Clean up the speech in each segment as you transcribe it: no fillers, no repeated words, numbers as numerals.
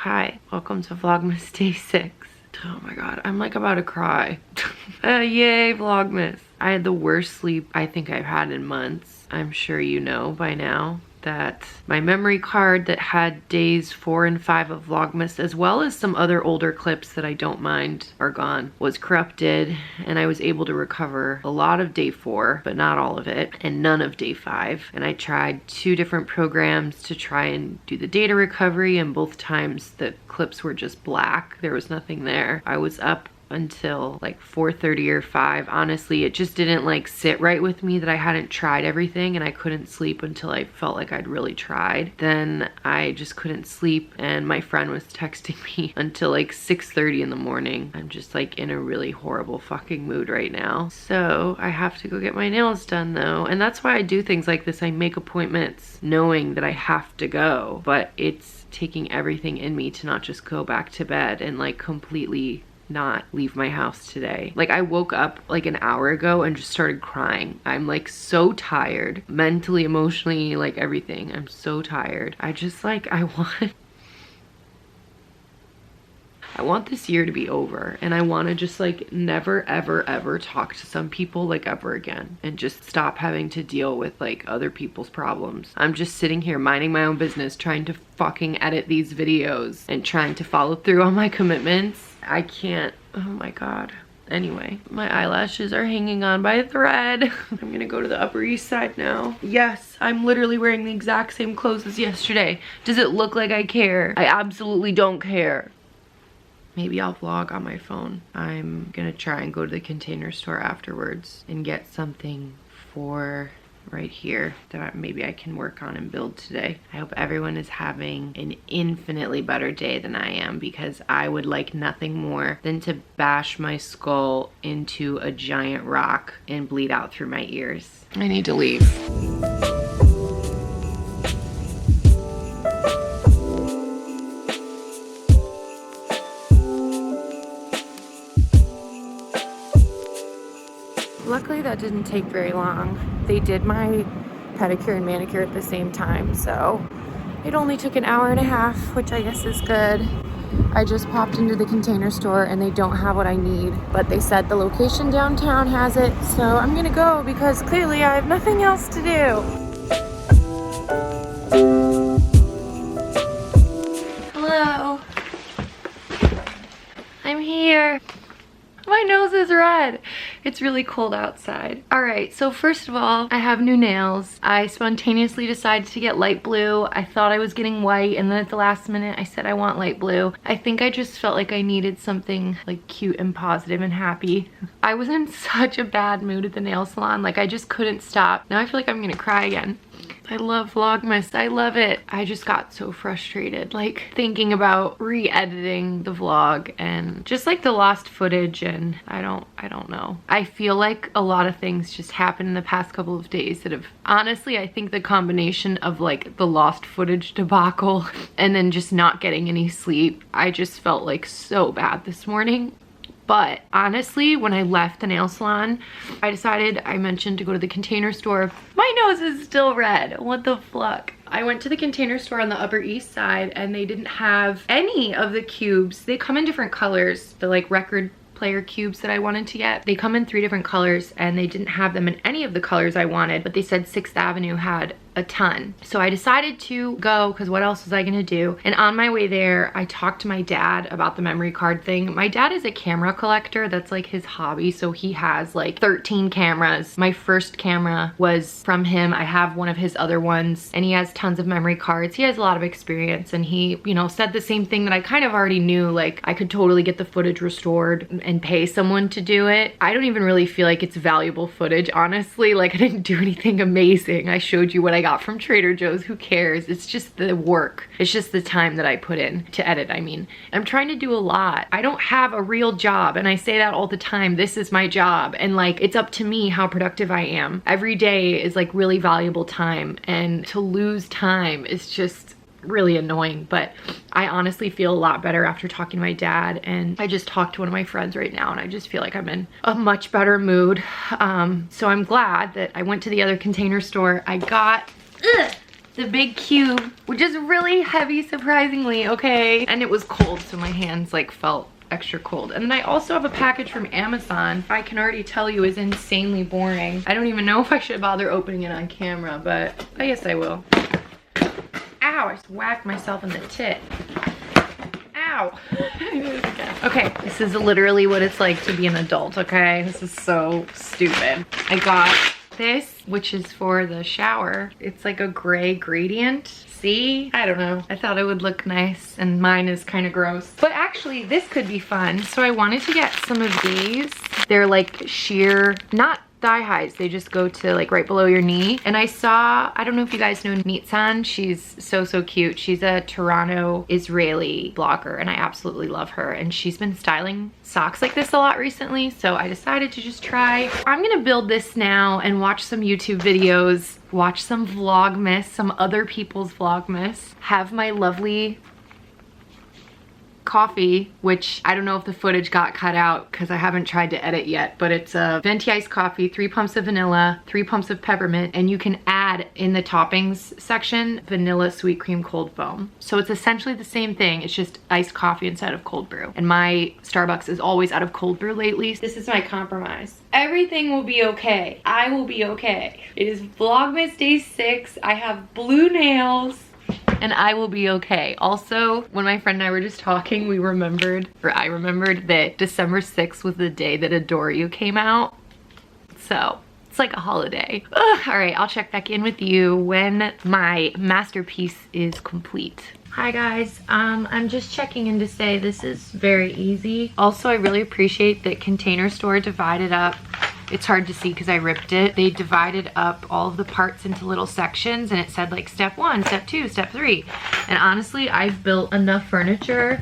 Hi, welcome to Vlogmas Day 6. Oh my god, I'm like about to cry. Yay, Vlogmas. I had the worst sleep I think I've had in months. I'm sure you know by now that my memory card that had days 4 and 5 of Vlogmas, as well as some other older clips that I don't mind are gone, was corrupted, and I was able to recover a lot of day 4, but not all of it, and none of day 5. And I tried 2 different programs to try and do the data recovery, and both times the clips were just black. There was nothing there. I was up until like 4:30 or 5. Honestly, it just didn't like sit right with me that I hadn't tried everything, and I couldn't sleep until I felt like I'd really tried. Then I just couldn't sleep, and my friend was texting me until like 6:30 in the morning. I'm just like in a really horrible fucking mood right now. So I have to go get my nails done though, and that's why I do things like this. I make appointments knowing that I have to go, but it's taking everything in me to not just go back to bed and like completely not leave my house today. Like, I woke up like an hour ago and just started crying. I'm like so tired, mentally, emotionally, like everything. I'm so tired. I just like, I want this year to be over, and I want to just like never ever ever talk to some people like ever again, and just stop having to deal with like other people's problems. I'm just sitting here minding my own business, trying to fucking edit these videos and trying to follow through on my commitments. I can't. Oh my god. Anyway, my eyelashes are hanging on by a thread. I'm gonna go to the Upper East Side now. Yes, I'm literally wearing the exact same clothes as yesterday. Does it look like I care? I absolutely don't care. Maybe I'll vlog on my phone. I'm gonna try and go to the Container Store afterwards and get something for right here that maybe I can work on and build today. I hope everyone is having an infinitely better day than I am, because I would like nothing more than to bash my skull into a giant rock and bleed out through my ears. I need to leave. Luckily that didn't take very long. They did my pedicure and manicure at the same time, so it only took an hour and a half, which I guess is good. I just popped into the Container Store and they don't have what I need, but they said the location downtown has it, so I'm gonna go because clearly I have nothing else to do. Hello. I'm here. My nose is red. It's really cold outside. All right, so first of all, I have new nails. I spontaneously decided to get light blue. I thought I was getting white, and then at the last minute, I said I want light blue. I think I just felt like I needed something like cute and positive and happy. I was in such a bad mood at the nail salon. Like, I just couldn't stop. Now I feel like I'm gonna cry again. I love Vlogmas. I love it. I just got so frustrated, like thinking about re-editing the vlog and just like the lost footage, and I don't know. I feel like a lot of things just happened in the past couple of days that have, honestly, I think the combination of like the lost footage debacle and then just not getting any sleep, I just felt like so bad this morning. But honestly, when I left the nail salon, I mentioned to go to the Container Store. My nose is still red. What the fuck? I went to the Container Store on the Upper East Side and they didn't have any of the cubes. They come in different colors, the like record player cubes that I wanted to get. They come in 3 different colors and they didn't have them in any of the colors I wanted, but they said 6th Avenue had a ton. So I decided to go, because what else was I gonna do? And on my way there, I talked to my dad about the memory card thing. My dad is a camera collector. That's like his hobby. So he has like 13 cameras. My first camera was from him. I have one of his other ones, and he has tons of memory cards. He has a lot of experience, and he, you know, said the same thing that I kind of already knew. Like, I could totally get the footage restored and pay someone to do it. I don't even really feel like it's valuable footage, honestly. Like, I didn't do anything amazing. I showed you what I got from Trader Joe's. Who cares? It's just the work. It's just the time that I put in to edit. I mean, I'm trying to do a lot. I don't have a real job, and I say that all the time. This is my job, and like, it's up to me how productive I am. Every day is like really valuable time, and to lose time is just really annoying. But I honestly feel a lot better after talking to my dad, and I just talked to one of my friends right now, and I just feel like I'm in a much better mood. So I'm glad that I went to the other Container Store. I got a big cube, which is really heavy, surprisingly, okay? And it was cold, so my hands like felt extra cold. And then I also have a package from Amazon. I can already tell you is insanely boring. I don't even know if I should bother opening it on camera, but I guess I will. Ow, I just whacked myself in the tit. Ow. Okay, this is literally what it's like to be an adult, okay? This is so stupid. I got this, which is for the shower. It's like a gray gradient. See? I don't know. I thought it would look nice, and mine is kind of gross. But actually, this could be fun. So I wanted to get some of these. They're like sheer, not thigh highs, they just go to like right below your knee. And I saw, I don't know if you guys know Nitsan, she's so cute. She's a Toronto Israeli blogger and I absolutely love her, and she's been styling socks like this a lot recently, so I decided to just try. I'm gonna build this now and watch some YouTube videos, watch some Vlogmas, some other people's Vlogmas, have my lovely coffee, which I don't know if the footage got cut out because I haven't tried to edit yet, but it's a venti iced coffee, 3 pumps of vanilla, 3 pumps of peppermint, and you can add in the toppings section vanilla sweet cream cold foam. So it's essentially the same thing, it's just iced coffee instead of cold brew. And my Starbucks is always out of cold brew lately. This is my compromise. Everything will be okay. I will be okay. It is Vlogmas day 6. I have blue nails, and I will be okay. Also, when my friend and I were just talking, I remembered that December 6th was the day that Adore You came out. So, it's like a holiday. Ugh, all right, I'll check back in with you when my masterpiece is complete. Hi guys, I'm just checking in to say this is very easy. Also, I really appreciate that Container Store divided up. It's hard to see because I ripped it. They divided up all of the parts into little sections, and it said like step 1, step 2, step 3. And honestly, I've built enough furniture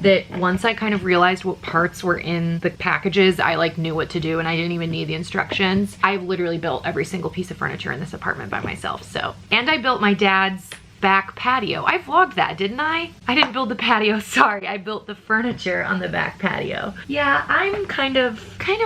that once I kind of realized what parts were in the packages, I like knew what to do and I didn't even need the instructions. I've literally built every single piece of furniture in this apartment by myself, so. And I built my dad's back patio. I vlogged that, didn't I? I didn't build the patio, sorry. I built the furniture on the back patio. Yeah, I'm kind of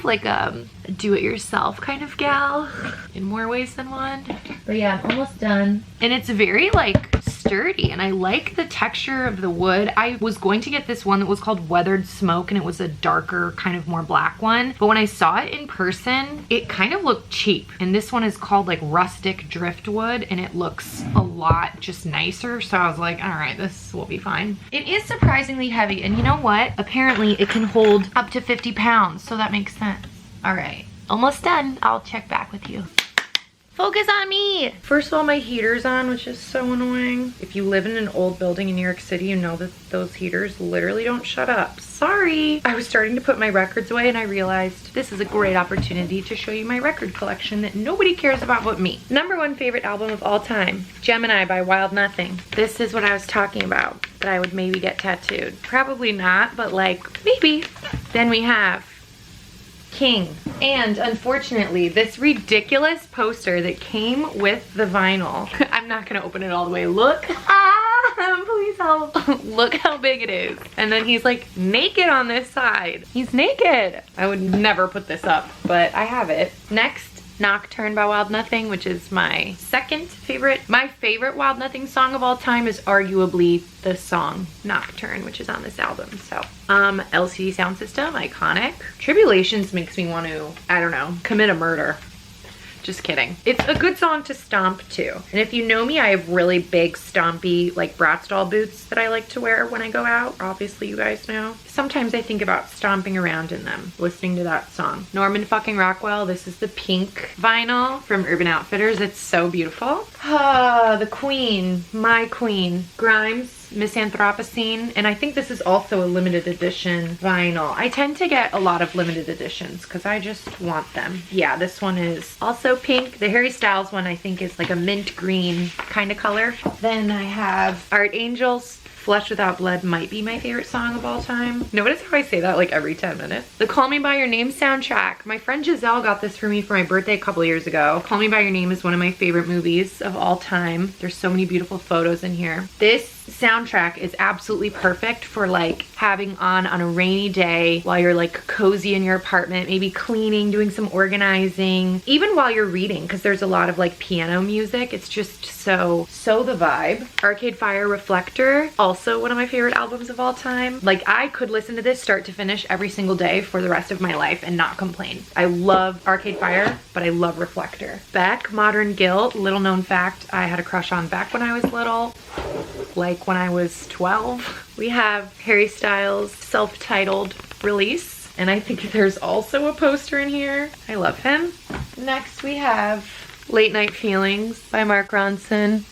like a do-it-yourself kind of gal in more ways than one. But yeah, I'm almost done. And it's very like sturdy, and I like the texture of the wood. I was going to get this one that was called Weathered Smoke, and it was a darker, kind of more black one. But when I saw it in person, it kind of looked cheap. And this one is called like Rustic Driftwood, and it looks a lot just nicer. So I was like, all right, this will be fine. It is surprisingly heavy, and you know what? Apparently it can hold up to 50 pounds, so that makes sense. All right, almost done. I'll check back with you. Focus on me. First of all, my heater's on, which is so annoying. If you live in an old building in New York City, you know that those heaters literally don't shut up. Sorry. I was starting to put my records away and I realized this is a great opportunity to show you my record collection that nobody cares about but me. #1 favorite album of all time, Gemini by Wild Nothing. This is what I was talking about, that I would maybe get tattooed. Probably not, but like, maybe. Then we have King. And unfortunately, this ridiculous poster that came with the vinyl. I'm not gonna open it all the way. Look. Please help. Look how big it is. And then he's like naked on this side. He's naked. I would never put this up, but I have it. Next, Nocturne by Wild Nothing, which is my second favorite. My favorite Wild Nothing song of all time is arguably the song Nocturne, which is on this album. So, LCD Sound System, iconic. Tribulations makes me want to, I don't know, commit a murder. Just kidding. It's a good song to stomp to. And if you know me, I have really big stompy like Bratz doll boots that I like to wear when I go out. Obviously you guys know. Sometimes I think about stomping around in them, listening to that song. Norman fucking Rockwell. This is the pink vinyl from Urban Outfitters. It's so beautiful. Ah, the queen, my queen. Grimes, Miss Anthropocene, and I think this is also a limited edition vinyl. I tend to get a lot of limited editions because I just want them. Yeah, this one is also pink. The Harry Styles one I think is like a mint green kind of color. Then I have Art Angels Flesh Without Blood might be my favorite song of all time. Notice how I say that like every 10 minutes. The Call Me By Your Name soundtrack. My friend Giselle got this for me for my birthday a couple years ago. Call Me By Your Name is one of my favorite movies of all time. There's so many beautiful photos in here. This soundtrack is absolutely perfect for like having on a rainy day while you're like cozy in your apartment, maybe cleaning, doing some organizing, even while you're reading, because there's a lot of like piano music. It's just so the vibe. Arcade Fire Reflector, also one of my favorite albums of all time. Like I could listen to this start to finish every single day for the rest of my life and not complain. I love Arcade Fire, but I love Reflector. Beck, Modern Guilt, little known fact, I had a crush on Beck when I was little. Like when I was 12. We have Harry Styles' self-titled release, and I think there's also a poster in here. I love him. Next we have Late Night Feelings by Mark Ronson.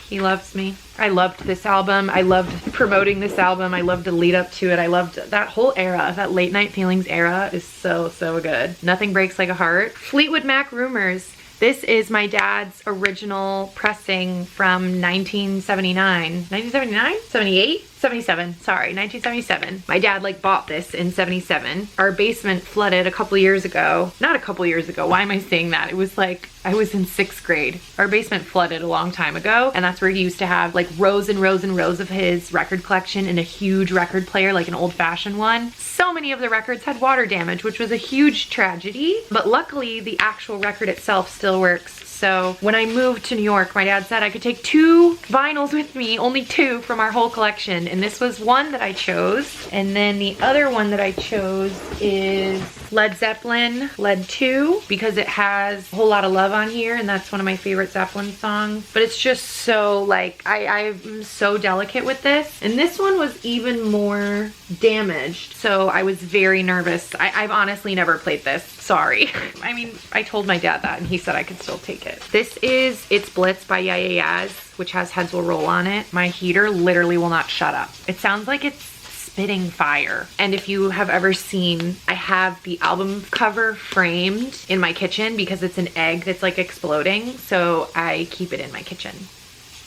He Loves Me. I loved this album. I loved promoting this album. I loved the lead up to it. I loved that whole era. That Late Night Feelings era is so good. Nothing Breaks Like a Heart. Fleetwood Mac Rumors. This is my dad's original pressing from 1979. 1979? 78? 77, sorry, 1977. My dad like bought this in 77. Our basement flooded a couple years ago. Not a couple years ago, why am I saying that? It was like, I was in 6th grade. Our basement flooded a long time ago, and that's where he used to have like rows and rows and rows of his record collection in a huge record player, like an old fashioned one. So many of the records had water damage, which was a huge tragedy, but luckily the actual record itself still works. So when I moved to New York, my dad said I could take 2 vinyls with me, only 2 from our whole collection. And this was one that I chose. And then the other one that I chose is Led Zeppelin, Led 2, because it has a whole lot of love on here. And that's one of my favorite Zeppelin songs. But it's just so like, I'm so delicate with this. And this one was even more damaged. So I was very nervous. I've honestly never played this. Sorry. I mean, I told my dad that and he said I could still take it. This is It's Blitz by Yeah Yeah Yeahs, which has Heads Will Roll on it. My heater literally will not shut up. It sounds like it's spitting fire. And if you have ever seen, I have the album cover framed in my kitchen because it's an egg that's like exploding. So I keep it in my kitchen.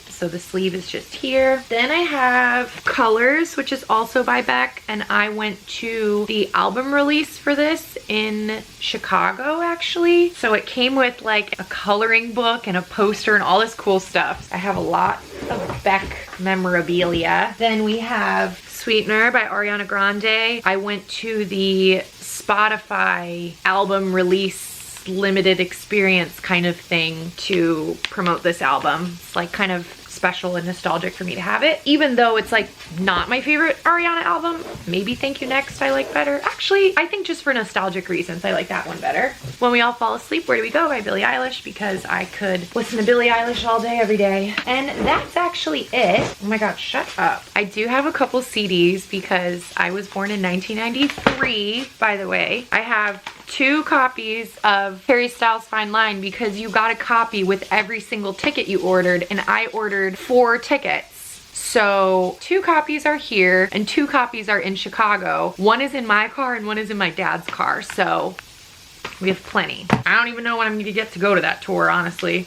So the sleeve is just here. Then I have Colors, which is also by Beck, and I went to the album release for this in Chicago actually. So it came with like a coloring book and a poster and all this cool stuff. I have a lot of Beck memorabilia. Then we have Sweetener by Ariana Grande. I went to the Spotify album release limited experience kind of thing to promote this album. It's like kind of special and nostalgic for me to have it, even though it's like not my favorite Ariana album. Maybe Thank You Next I like better. Actually, I think just for nostalgic reasons I like that one better. When We All Fall Asleep, Where Do We Go by Billie Eilish, because I could listen to Billie Eilish all day every day. And that's actually it. Oh my god, shut up. I do have a couple CDs because I was born in 1993, by the way. I have 2 copies of Harry Styles' Fine Line because you got a copy with every single ticket you ordered, and I ordered 4 tickets. So 2 copies are here and 2 copies are in Chicago. One is in my car and one is in my dad's car. So we have plenty. I don't even know when I'm gonna get to go to that tour, honestly.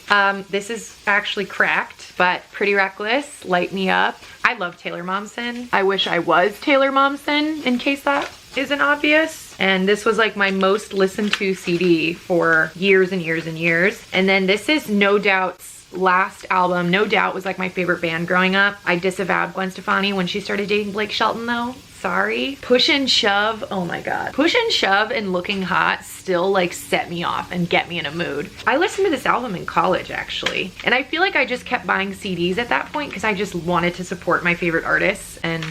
This is actually cracked, but Pretty Reckless, Light Me Up. I love Taylor Momsen. I wish I was Taylor Momsen, in case that isn't obvious. And this was like my most listened to CD for years and years and years. And then this is No Doubt's last album. No Doubt was like my favorite band growing up. I disavowed Gwen Stefani when she started dating Blake Shelton though. Sorry. Push and Shove, oh my god. Push and Shove and Looking Hot still like set me off and get me in a mood. I listened to this album in college actually. And I feel like I just kept buying CDs at that point because I just wanted to support my favorite artists, and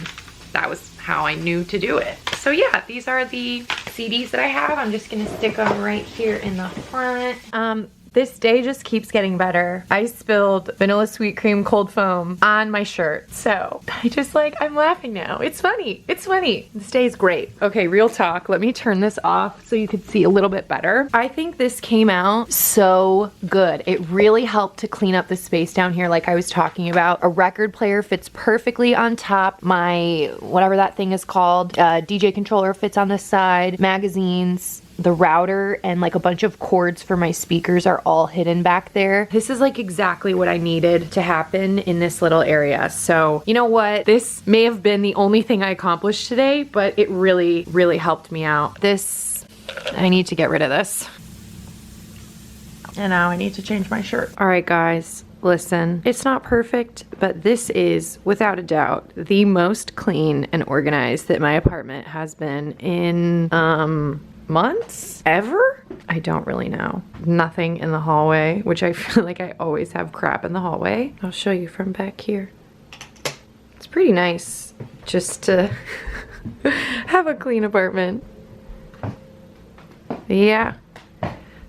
that was how I knew to do it. So yeah, these are the CDs that I have. I'm just gonna stick them right here in the front. This day just keeps getting better. I spilled vanilla sweet cream cold foam on my shirt. So I'm laughing now. It's funny. It's funny. This day is great. Okay, real talk. Let me turn this off so you could see a little bit better. I think this came out so good. It really helped to clean up the space down here like I was talking about. A record player fits perfectly on top. My, whatever that thing is called, DJ controller fits on the side. Magazines, the router and like a bunch of cords for my speakers are all hidden back there. This is like exactly what I needed to happen in this little area. So you know what? This may have been the only thing I accomplished today, but it really, really helped me out. I need to get rid of this. And now I need to change my shirt. All right, guys. Listen, it's not perfect, but this is, without a doubt, the most clean and organized that my apartment has been in, months? Ever? I don't really know. Nothing in the hallway, which I feel like I always have crap in the hallway. I'll show you from back here. It's pretty nice just to have a clean apartment. Yeah.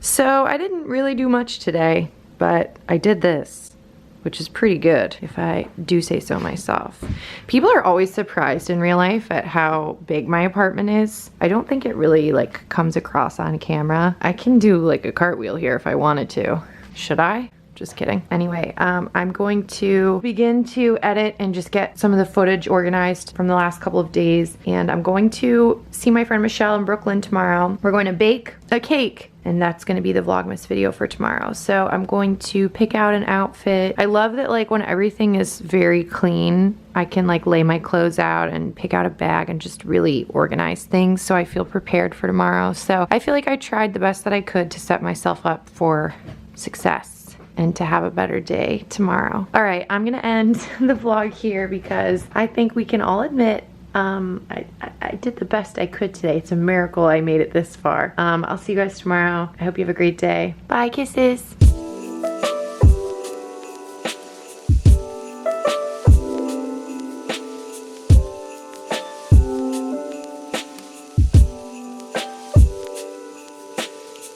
So I didn't really do much today, but I did this, which is pretty good if I do say so myself. People are always surprised in real life at how big my apartment is. I don't think it really like comes across on camera. I can do like a cartwheel here if I wanted to. Should I? Just kidding. Anyway, I'm going to begin to edit and just get some of the footage organized from the last couple of days. And I'm going to see my friend Michelle in Brooklyn tomorrow. We're going to bake a cake, and that's going to be the Vlogmas video for tomorrow. So I'm going to pick out an outfit. I love that like when everything is very clean, I can like lay my clothes out and pick out a bag and just really organize things so I feel prepared for tomorrow. So I feel like I tried the best that I could to set myself up for success and to have a better day tomorrow. All right, I'm gonna end the vlog here because I think we can all admit I did the best I could today. It's a miracle I made it this far. I'll see you guys tomorrow. I hope you have a great day. Bye, kisses.